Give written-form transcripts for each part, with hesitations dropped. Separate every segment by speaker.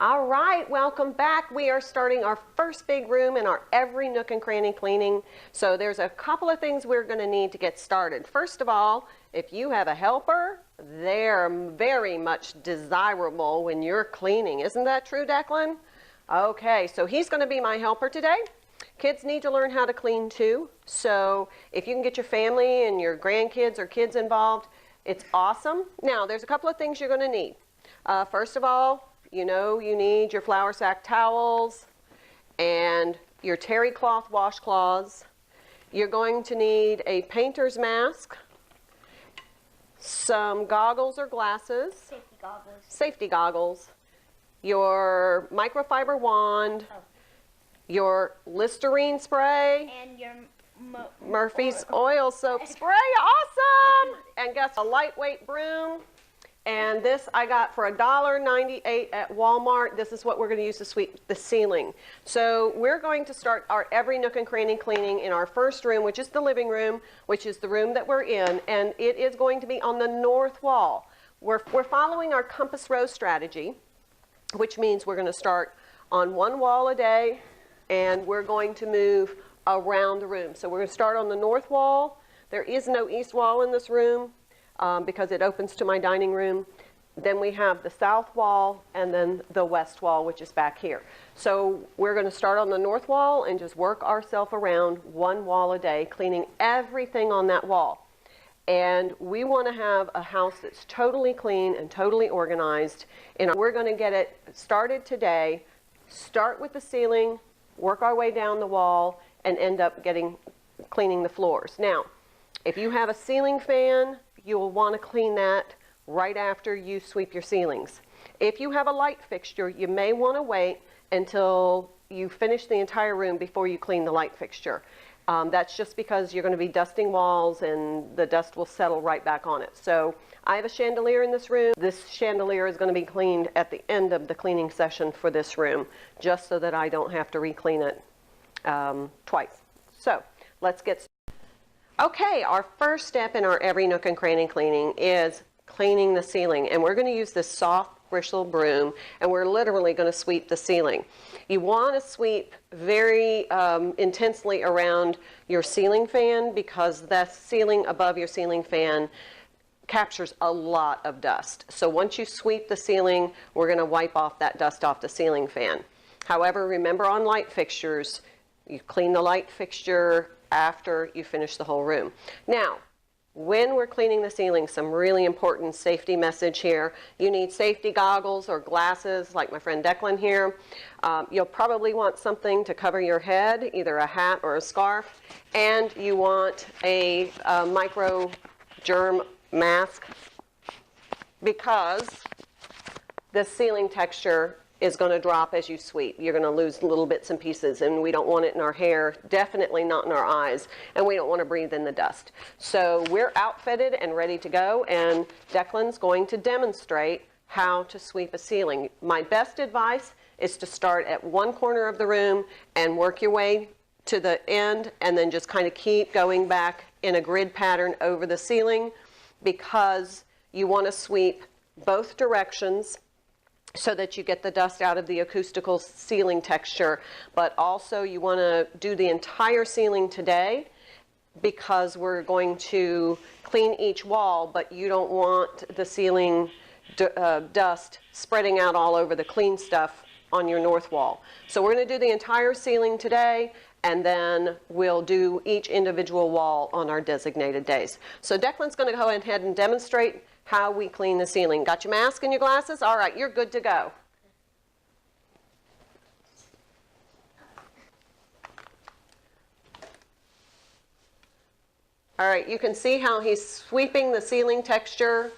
Speaker 1: All right, welcome back. We are starting our first big room in our every nook and cranny cleaning. So there's a couple of things we're going to need to get started. First of all, if you have a helper, they're very much desirable when you're cleaning. Isn't that true, Declan? Okay, so he's going to be my helper today. Kids need to learn how to clean too. So if you can get your family and your grandkids or kids involved, it's awesome. Now, there's a couple of things you're going to need. First of all, you know you need your flour sack towels and your terry cloth washcloths. You're going to need a painter's mask, some goggles or glasses.
Speaker 2: Safety goggles.
Speaker 1: Safety goggles. Your microfiber wand. Oh. Your Listerine spray.
Speaker 2: And your
Speaker 1: Murphy's oil soap spray. Awesome! And guess a lightweight broom. And this I got for $1.98 at Walmart. This is what we're going to use to sweep the ceiling. So we're going to start our every nook and cranny cleaning in our first room, which is the living room, which is the room that we're in. And it is going to be on the north wall. We're following our compass rose strategy, which means we're going to start on one wall a day, and we're going to move around the room. So we're going to start on the north wall. There is no east wall in this room. Because it opens to my dining room. Then we have the south wall and then the west wall, which is back here. So we're going to start on the north wall and just work ourselves around one wall a day, cleaning everything on that wall. And we want to have a house that's totally clean and totally organized. And we're going to get it started today. Start with the ceiling, work our way down the wall, and end up cleaning the floors. Now, if you have a ceiling fan, you will want to clean that right after you sweep your ceilings. If you have a light fixture, you may want to wait until you finish the entire room before you clean the light fixture. That's just because you're going to be dusting walls and the dust will settle right back on it. So I have a chandelier in this room. This chandelier is going to be cleaned at the end of the cleaning session for this room, just so that I don't have to re-clean it twice. So let's get started. Okay, our first step in our every nook and cranny cleaning is cleaning the ceiling. And we're going to use this soft bristle broom, and we're literally going to sweep the ceiling. You want to sweep very intensely around your ceiling fan, because the ceiling above your ceiling fan captures a lot of dust. So once you sweep the ceiling, we're going to wipe off that dust off the ceiling fan. However, remember on light fixtures, you clean the light fixture after you finish the whole room. Now, when we're cleaning the ceiling, some really important safety message here. You need safety goggles or glasses, like my friend Declan here. You'll probably want something to cover your head, either a hat or a scarf. And you want a micro germ mask, because the ceiling texture is going to drop as you sweep. You're going to lose little bits and pieces, and we don't want it in our hair, definitely not in our eyes, and we don't want to breathe in the dust. So we're outfitted and ready to go, and Declan's going to demonstrate how to sweep a ceiling. My best advice is to start at one corner of the room and work your way to the end, and then just kind of keep going back in a grid pattern over the ceiling, because you want to sweep both directions so that you get the dust out of the acoustical ceiling texture. But also you want to do the entire ceiling today, because we're going to clean each wall, but you don't want the ceiling dust spreading out all over the clean stuff on your north wall. So we're going to do the entire ceiling today, and then we'll do each individual wall on our designated days. So Declan's going to go ahead and demonstrate how we clean the ceiling. Got your mask and your glasses? All right, you're good to go. All right, you can see how he's sweeping the ceiling texture,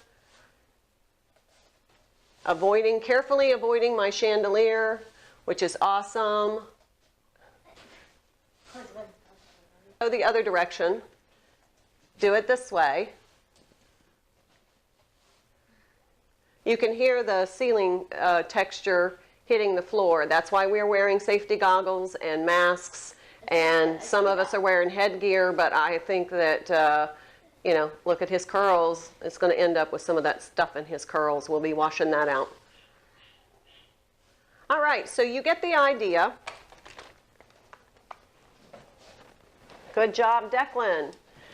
Speaker 1: carefully avoiding my chandelier, which is awesome. Go the other direction. Do it this way. You can hear the ceiling texture hitting the floor. That's why we're wearing safety goggles and masks, and some of us are wearing headgear, but I think that, you know, look at his curls. It's going to end up with some of that stuff in his curls. We'll be washing that out. All right, so you get the idea. Good job, Declan.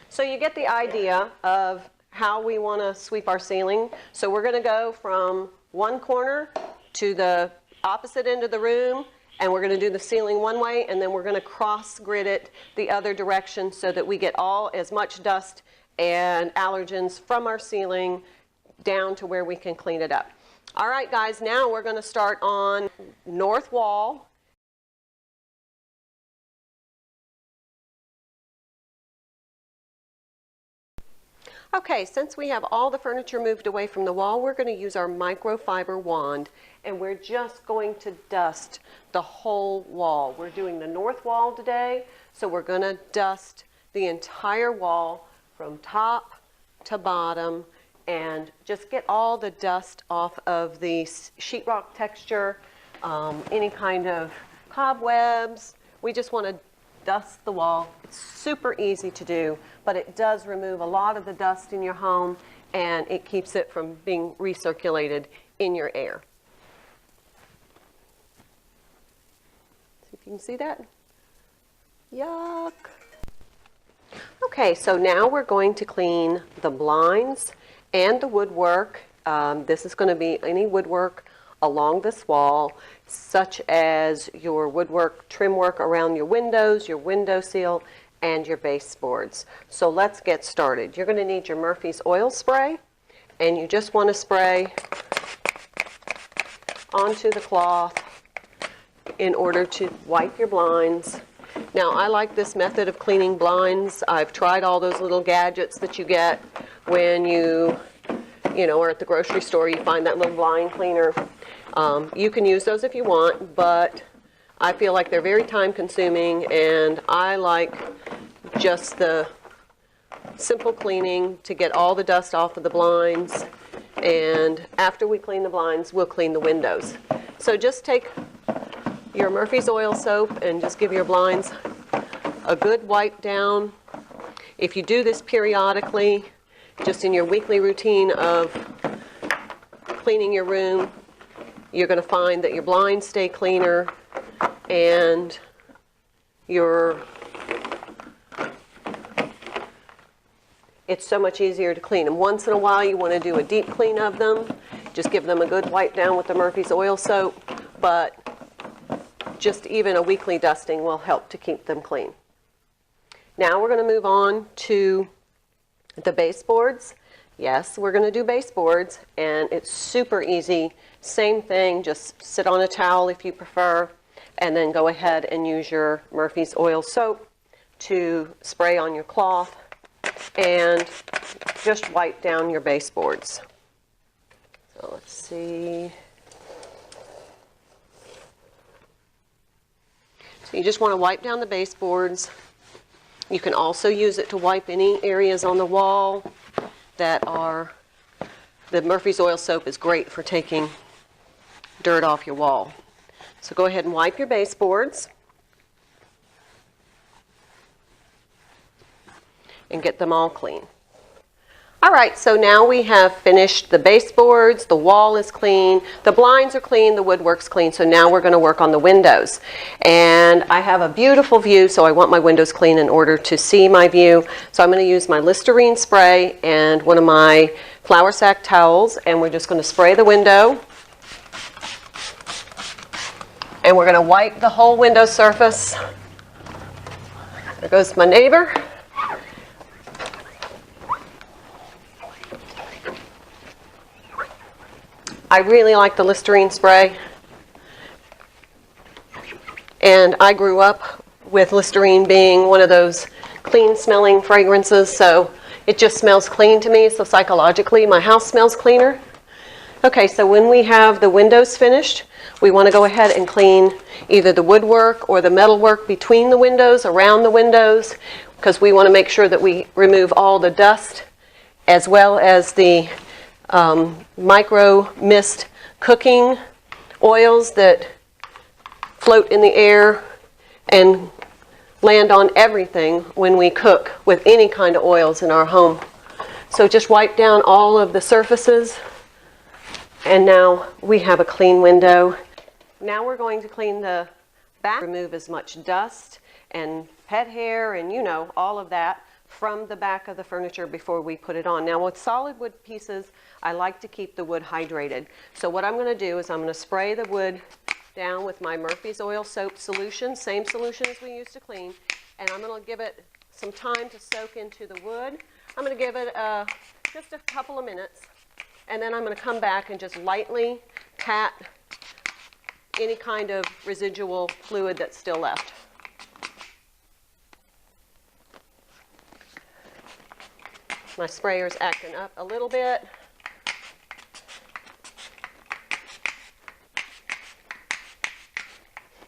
Speaker 1: So you get the idea of how we want to sweep our ceiling. So we're going to go from one corner to the opposite end of the room, and we're going to do the ceiling one way, and then we're going to cross grid it the other direction so that we get as much dust and allergens from our ceiling down to where we can clean it up. All right, guys, now we're going to start on north wall. Okay, since we have all the furniture moved away from the wall, we're going to use our microfiber wand, and we're just going to dust the whole wall. We're doing the north wall today, so we're going to dust the entire wall from top to bottom and just get all the dust off of the sheetrock texture, any kind of cobwebs. We just want to dust the wall. It's super easy to do, but it does remove a lot of the dust in your home, and it keeps it from being recirculated in your air. See if you can see that. Yuck. Okay, so now we're going to clean the blinds and the woodwork. This is going to be any woodwork along this wall, such as your woodwork trim work around your windows, your window seal, and your baseboards. So let's get started. You're going to need your Murphy's oil spray, and you just want to spray onto the cloth in order to wipe your blinds. Now, I like this method of cleaning blinds. I've tried all those little gadgets that you get when you are at the grocery store. You find that little blind cleaner. You can use those if you want, but I feel like they're very time consuming, and I like just the simple cleaning to get all the dust off of the blinds, and after we clean the blinds, we'll clean the windows. So just take your Murphy's oil soap and just give your blinds a good wipe down. If you do this periodically, just in your weekly routine of cleaning your room, you're going to find that your blinds stay cleaner and it's so much easier to clean them. Once in a while you want to do a deep clean of them. Just give them a good wipe down with the Murphy's oil soap, but just even a weekly dusting will help to keep them clean. Now we're going to move on to the baseboards. Yes, we're going to do baseboards, and it's super easy. Same thing, just sit on a towel if you prefer, and then go ahead and use your Murphy's oil soap to spray on your cloth and just wipe down your baseboards. So let's see. So you just want to wipe down the baseboards. You can also use it to wipe any areas on the wall that are, the Murphy's oil soap is great for taking dirt off your wall. So go ahead and wipe your baseboards and get them all clean. All right, so now we have finished the baseboards, the wall is clean, the blinds are clean, the woodwork's clean, so now we're going to work on the windows. And I have a beautiful view, so I want my windows clean in order to see my view. So I'm going to use my Listerine spray and one of my flour sack towels, and we're just going to spray the window. And we're going to wipe the whole window surface. There goes my neighbor. I really like the Listerine spray, and I grew up with Listerine being one of those clean smelling fragrances, so it just smells clean to me, so psychologically my house smells cleaner. Okay, so when we have the windows finished, we want to go ahead and clean either the woodwork or the metalwork between the windows, around the windows, because we want to make sure that we remove all the dust as well as the micro mist cooking oils that float in the air and land on everything when we cook with any kind of oils in our home. So just wipe down all of the surfaces, and now we have a clean window. now we're going to clean the back, remove as much dust and pet hair and you know, all of that from the back of the furniture before we put it on. Now with solid wood pieces, I like to keep the wood hydrated. So what I'm going to do is I'm going to spray the wood down with my Murphy's Oil Soap solution, same solution as we used to clean, and I'm going to give it some time to soak into the wood. I'm going to give it just a couple of minutes, and then I'm going to come back and just lightly pat any kind of residual fluid that's still left. My sprayer's acting up a little bit.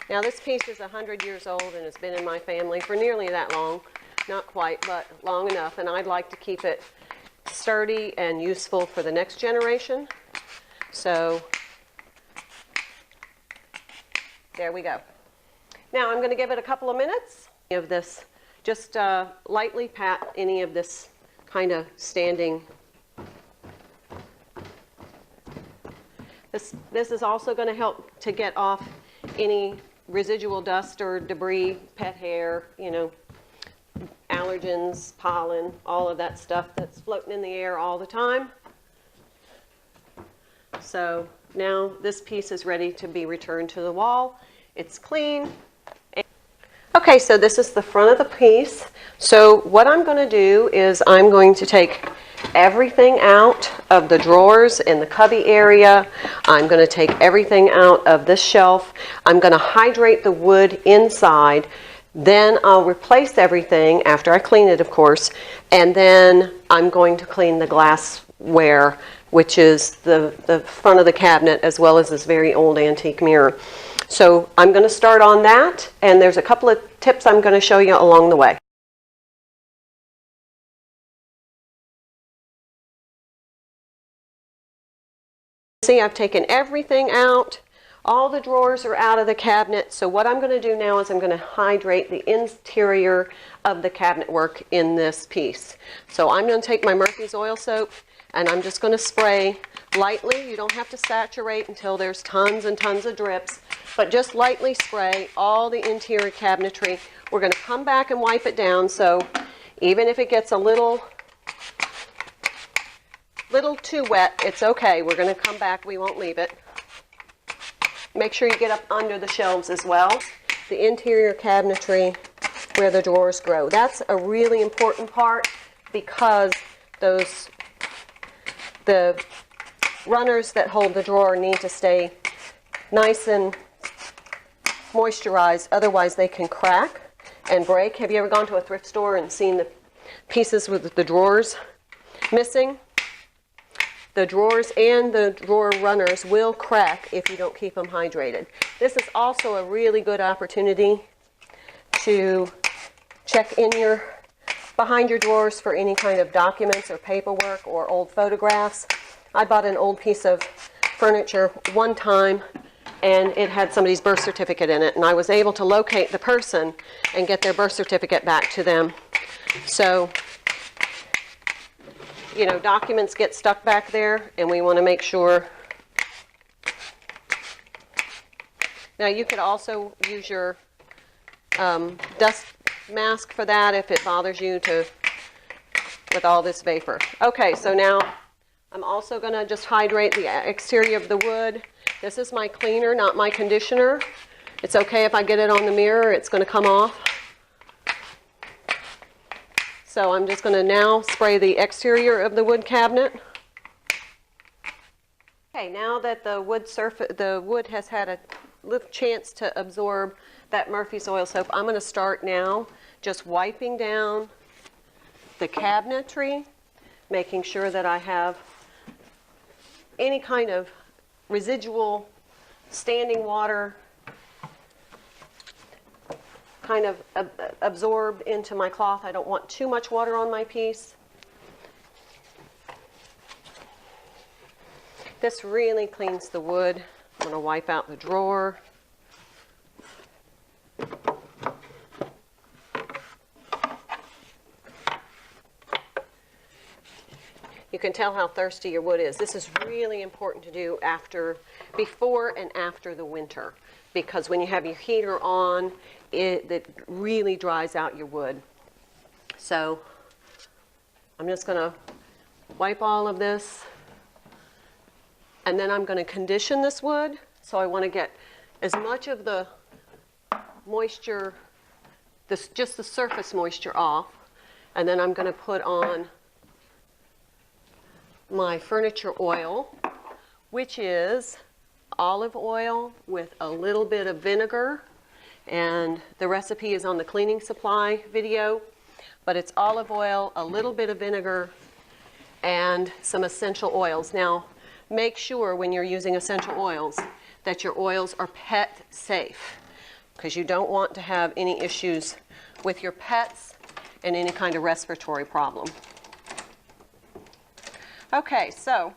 Speaker 1: Now this piece is 100 years old and has been in my family for nearly that long. Not quite, but long enough, and I'd like to keep it sturdy and useful for the next generation. So there we go. Now I'm going to give it a couple of minutes of this. Just lightly pat any of this kind of standing. This is also going to help to get off any residual dust or debris, pet hair, you know, allergens, pollen, all of that stuff that's floating in the air all the time. So now this piece is ready to be returned to the wall. It's clean. Okay, so this is the front of the piece. So what I'm going to do is I'm going to take everything out of the drawers in the cubby area. I'm going to take everything out of this shelf. I'm going to hydrate the wood inside. Then I'll replace everything after I clean it, of course. And then I'm going to clean the glassware, which is the front of the cabinet as well as this very old antique mirror. So I'm going to start on that, and there's a couple of tips I'm going to show you along the way. See, I've taken everything out. All the drawers are out of the cabinet. So what I'm going to do now is I'm going to hydrate the interior of the cabinet work in this piece. So I'm going to take my Murphy's Oil Soap, and I'm just going to spray lightly. You don't have to saturate until there's tons and tons of drips, but just lightly spray all the interior cabinetry. We're going to come back and wipe it down, so even if it gets a little too wet, it's okay. We're going to come back. We won't leave it. Make sure you get up under the shelves as well. The interior cabinetry where the drawers grow. That's a really important part because the runners that hold the drawer need to stay nice and moisturized, otherwise they can crack and break. Have you ever gone to a thrift store and seen the pieces with the drawers missing? The drawers and the drawer runners will crack if you don't keep them hydrated. This is also a really good opportunity to check in behind your drawers for any kind of documents or paperwork or old photographs. I bought an old piece of furniture one time, and it had somebody's birth certificate in it, and I was able to locate the person and get their birth certificate back to them. So, you know, documents get stuck back there, and we want to make sure. Now, you could also use your dust mask for that if it bothers you with all this vapor. Okay, so now I'm also going to just hydrate the exterior of the wood. This is my cleaner, not my conditioner. It's okay if I get it on the mirror, it's going to come off. So I'm just going to now spray the exterior of the wood cabinet. Okay, now that the wood has had a little chance to absorb that Murphy's Oil Soap, I'm going to start now just wiping down the cabinetry, making sure that I have any kind of residual standing water kind of absorbed into my cloth. I don't want too much water on my piece. This really cleans the wood. I'm going to wipe out the drawer. You can tell how thirsty your wood is. This is really important to do before and after the winter, because when you have your heater on, it really dries out your wood. So I'm just going to wipe all of this, and then I'm going to condition this wood. So I want to get as much of the moisture, just the surface moisture off, and then I'm going to put on my furniture oil, which is olive oil with a little bit of vinegar, and the recipe is on the cleaning supply video, but it's olive oil, a little bit of vinegar, and some essential oils. Now, make sure when you're using essential oils that your oils are pet safe, because you don't want to have any issues with your pets and any kind of respiratory problem. Okay, so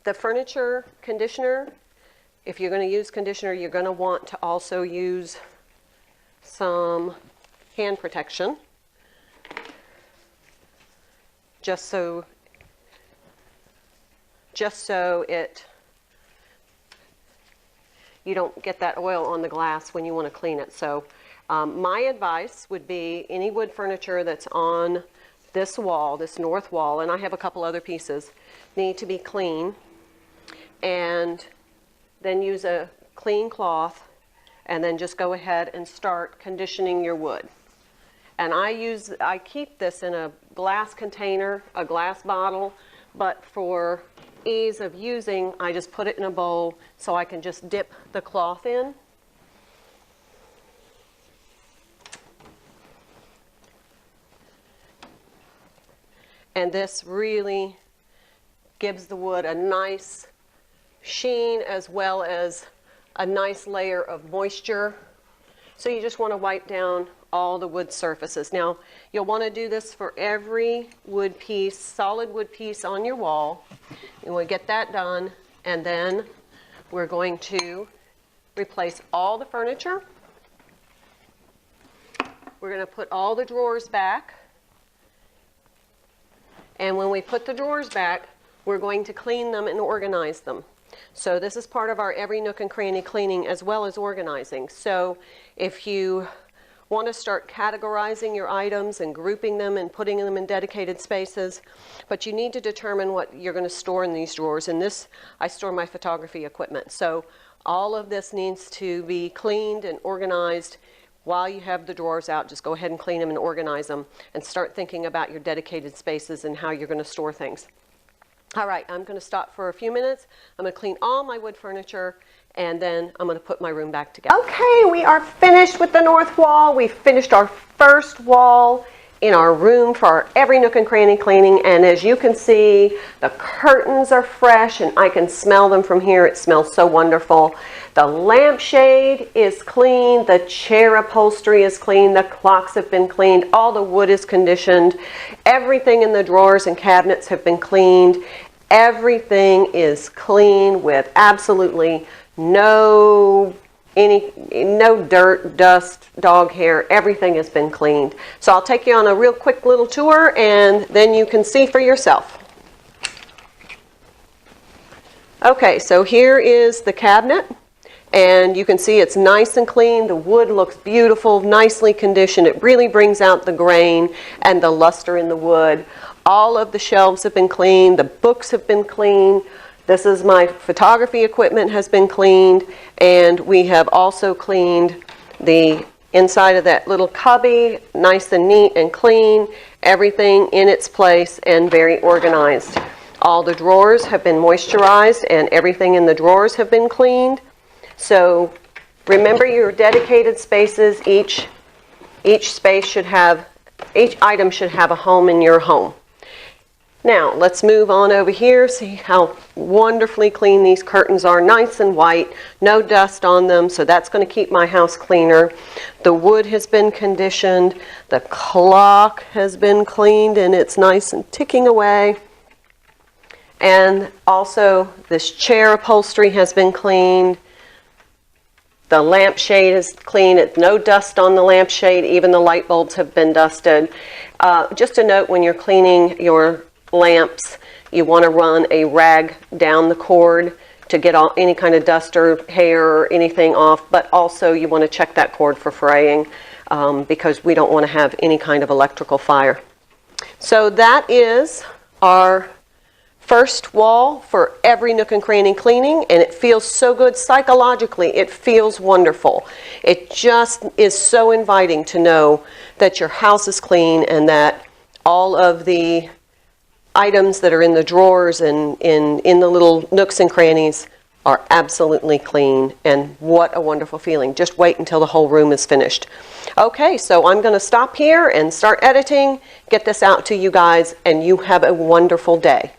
Speaker 1: the furniture conditioner, if you're going to use conditioner, you're going to want to also use some hand protection, just so you don't get that oil on the glass when you want to clean it. So my advice would be any wood furniture that's on this wall, this north wall, and I have a couple other pieces, need to be clean, and then use a clean cloth, and then just go ahead and start conditioning your wood. And I keep this in a glass container, a glass bottle, but for ease of using, I just put it in a bowl so I can just dip the cloth in. And this really gives the wood a nice sheen as well as a nice layer of moisture. So you just want to wipe down all the wood surfaces. Now, you'll want to do this for every wood piece, solid wood piece on your wall. You want to get that done, and then we're going to replace all the furniture. We're going to put all the drawers back. And when we put the drawers back, we're going to clean them and organize them. So this is part of our every nook and cranny cleaning as well as organizing. So if you want to start categorizing your items and grouping them and putting them in dedicated spaces, but you need to determine what you're going to store in these drawers. In this, I store my photography equipment. So all of this needs to be cleaned and organized. While you have the drawers out, just go ahead and clean them and organize them, and start thinking about your dedicated spaces and how you're going to store things. All right, I'm going to stop for a few minutes. I'm going to clean all my wood furniture, and then I'm going to put my room back together. Okay, we are finished with the north wall. We finished our first wall in our room for our every nook and cranny cleaning, and as you can see, the curtains are fresh, and I can smell them from here. It smells so wonderful. The lampshade is clean, the chair upholstery is clean, the clocks have been cleaned, all the wood is conditioned, everything in the drawers and cabinets have been cleaned. Everything is clean with absolutely no dirt, dust, dog hair. Everything has been cleaned. So I'll take you on a real quick little tour, and then you can see for yourself. Okay, so here is the cabinet, and you can see it's nice and clean. The wood looks beautiful, nicely conditioned. It really brings out the grain and the luster in the wood. All of the shelves have been cleaned. The books have been cleaned. This is my photography equipment has been cleaned, and we have also cleaned the inside of that little cubby, nice and neat and clean, everything in its place and very organized. All the drawers have been moisturized, and everything in the drawers have been cleaned. So remember your dedicated spaces. Each item should have a home in your home. Now, let's move on over here, see how wonderfully clean these curtains are, nice and white, no dust on them, so that's going to keep my house cleaner. The wood has been conditioned, the clock has been cleaned, and it's nice and ticking away. And also, this chair upholstery has been cleaned. The lampshade is clean. It's no dust on the lampshade. Even the light bulbs have been dusted. Just a note, when you're cleaning your lamps, you want to run a rag down the cord to get all, any kind of dust or hair or anything off, but also you want to check that cord for fraying because we don't want to have any kind of electrical fire. So that is our first wall for every Nook and Cranny cleaning, and it feels so good psychologically. It feels wonderful. It just is so inviting to know that your house is clean and that all of the items that are in the drawers and in the little nooks and crannies are absolutely clean, and what a wonderful feeling. Just wait until the whole room is finished. Okay, so I'm going to stop here and start editing, get this out to you guys, and you have a wonderful day.